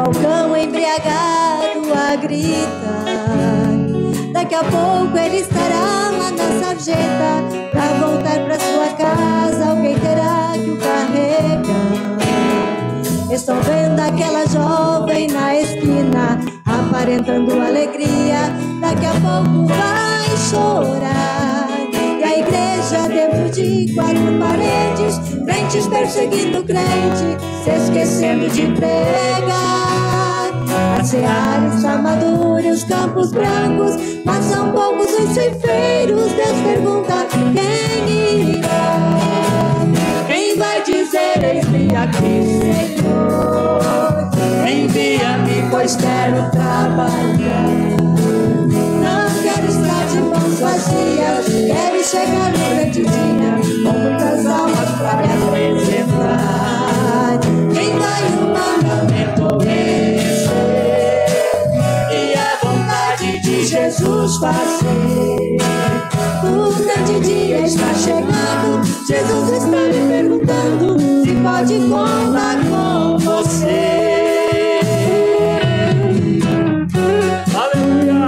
ao cão embriagado a gritar. Daqui a pouco ele estará lá na sarjeta, pra voltar pra sua casa alguém terá que o carregar. Estou vendo aquela jovem na esquina, aparentando alegria, daqui a pouco vai chorar. E a igreja dentro de 4 paredes, crentes perseguindo crente, se esquecendo de pregar. A seara está madura e os campos brancos, mas são poucos os ceifeiros. Deus pergunta: quem irá? Quem vai dizer: eis-me aqui, Senhor, envia-me, pois quero trabalhar. Não quero estar de mãos vazias, quero chegar no grande dia, com muitas almas para me apresentar. Quem vai o mandamento obedecer e a vontade de Jesus fazer. O grande dia está chegando, Jesus está me perguntando se pode contar com você. Aleluia!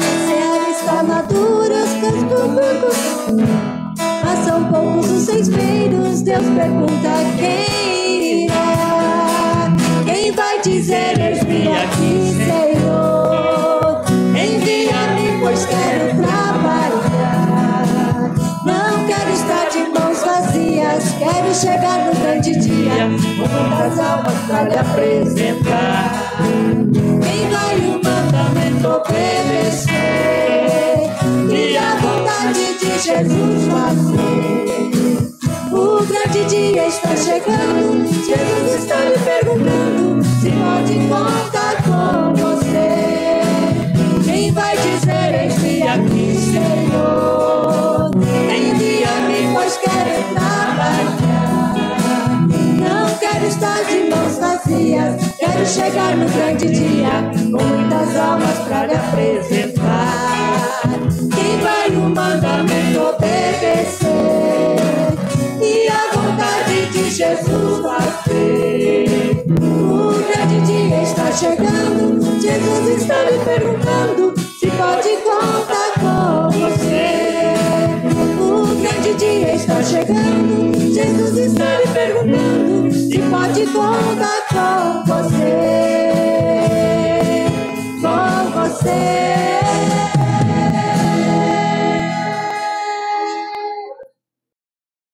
A seara está madura, os campos brancos, mas são poucos os ceifeiros. Deus pergunta: quem irá? Quem vai dizer: eis-me aqui, Senhor, envia-me, pois quero trabalhar. Não quero estar de mãos vazias, quero chegar no grande dia, com muitas almas para lhe apresentar. Quem vai o mandamento obedecer e a vontade de Jesus fazer. O grande dia está chegando, Jesus está lhe perguntando se pode contar com você. Quem vai dizer: eis-me aqui, Senhor, envia-me, pois quero trabalhar. Não quero estar de mãos vazias, quero chegar no grande dia, com muitas almas para lhe apresentar. Quem vai o mandamento obedecer e a vontade de Jesus fazer. O grande dia está chegando, Jesus está lhe perguntando se pode contar com você. O grande dia está chegando, Jesus está lhe perguntando se pode contar